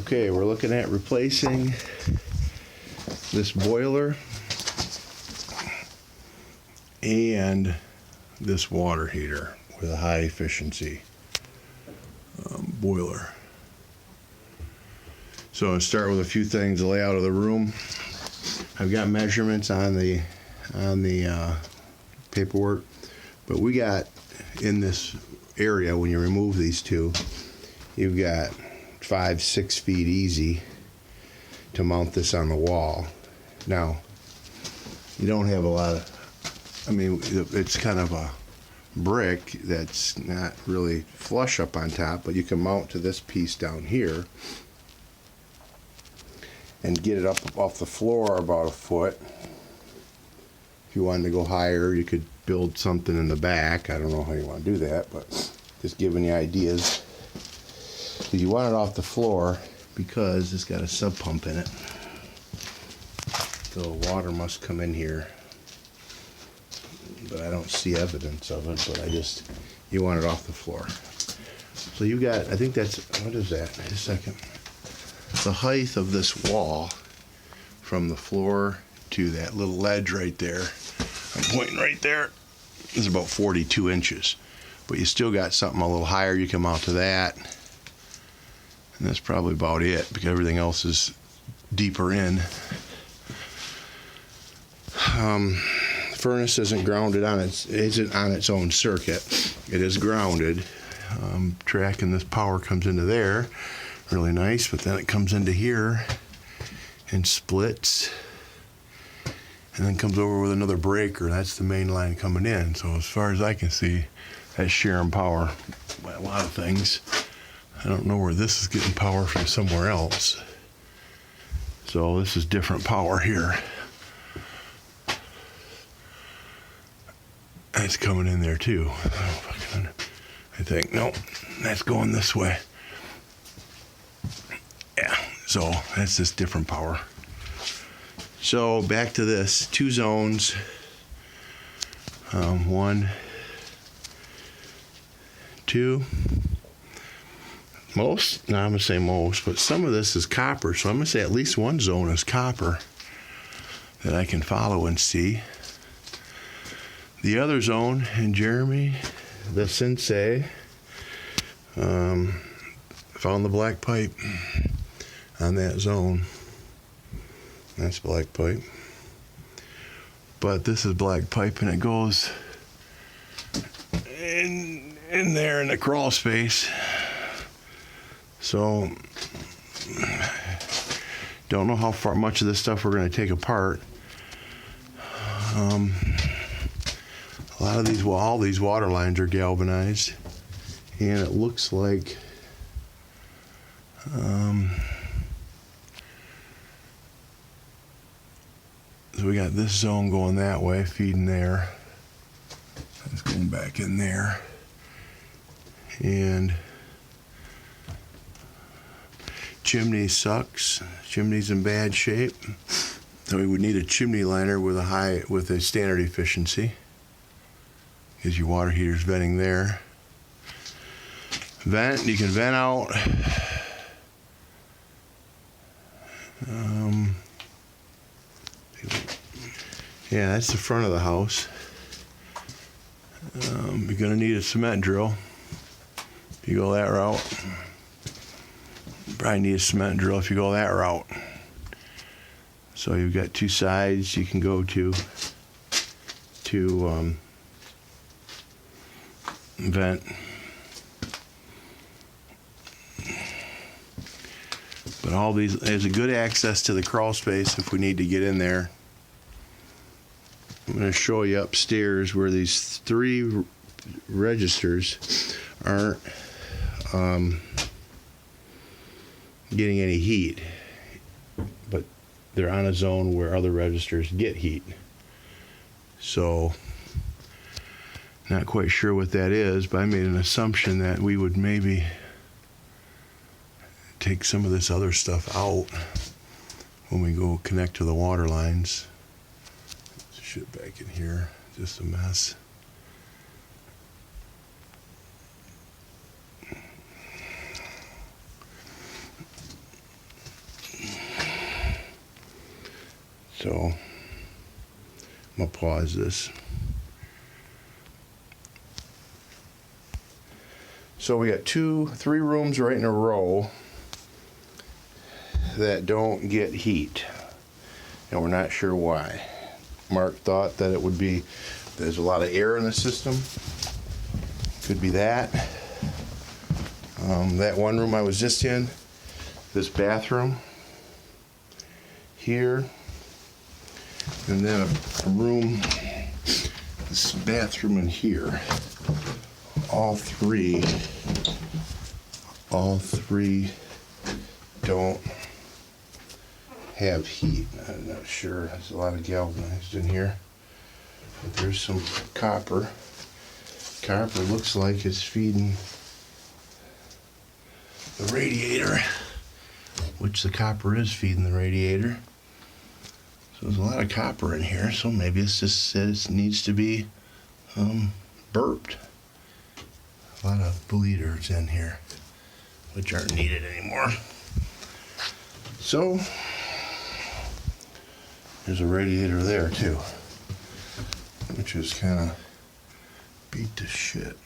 Okay, we're looking at replacing this boiler and this water heater with a high efficiency boiler. So I'll start with a few things. The layout of the room. I've got measurements on the paperwork, but we got in this area, when you remove these two, you've got 5-6 feet easy to mount this on the wall. Now, you don't have a lot of, I mean, it's kind of a brick that's not really flush up on top, but you can mount to this piece down here and get it up off the floor about a foot. If you wanted to go higher, you could build something in the back. I don't know how you want to do that, but just giving you ideas. You want it off the floor because it's got a sub pump in it. So water must come in here, but I don't see evidence of it. But you want it off the floor. So you got, I think that's, what is that? Wait a second. The height of this wall from the floor to that little ledge right there, I'm pointing right there, is about 42 inches. But you still got something a little higher. You can mount to that. And that's probably about it, because everything else is deeper in. Furnace isn't grounded on its own circuit. It is grounded. Tracking this power comes into there, really nice, but then it comes into here and splits, and then comes over with another breaker. That's the main line coming in. So as far as I can see, that's sharing power by a lot of things. I don't know where this is getting power from somewhere else. So this is different power here. That's coming in there too. I think, nope, that's going this way. Yeah, so that's just different power. So back to this, 2 zones. 1, 2. Most, no, I'm gonna say most, but some of this is copper, so I'm gonna say at least one zone is copper that I can follow and see. The other zone, and Jeremy, the sensei, found the black pipe on that zone. That's black pipe. But this is black pipe, and it goes in there in the crawl space. So, don't know how much of this stuff we're going to take apart. A lot of all these water lines are galvanized, and it looks like so we got this zone going that way, feeding there. It's going back in there, and chimney sucks. Chimney's in bad shape, so we would need a chimney liner with a standard efficiency, because your water heater's venting there. You can vent out. Yeah, that's the front of the house. You're gonna need a cement drill if you go that route. Probably need a cement drill if you go that route. So you've got 2 sides you can go to vent. But all these, there's a good access to the crawl space if we need to get in there. I'm going to show you upstairs where these 3 registers aren't getting any heat, but they're on a zone where other registers get heat. So, not quite sure what that is, but I made an assumption that we would maybe take some of this other stuff out when we go connect to the water lines. Shit back in here, just a mess. I'll pause this. So we got 3 rooms right in a row that don't get heat, and we're not sure why. Mark thought that it would be there's a lot of air in the system. Could be that. That one room I was just in, this bathroom here, and then a room, this bathroom in here. All three don't have heat. I'm not sure. There's a lot of galvanized in here, but there's some copper. Copper looks like it's feeding the radiator, which the copper is feeding the radiator. So there's a lot of copper in here, so maybe it's just says it needs to be burped. A lot of bleeders in here, which aren't needed anymore. So there's a radiator there too, which is kind of beat to shit.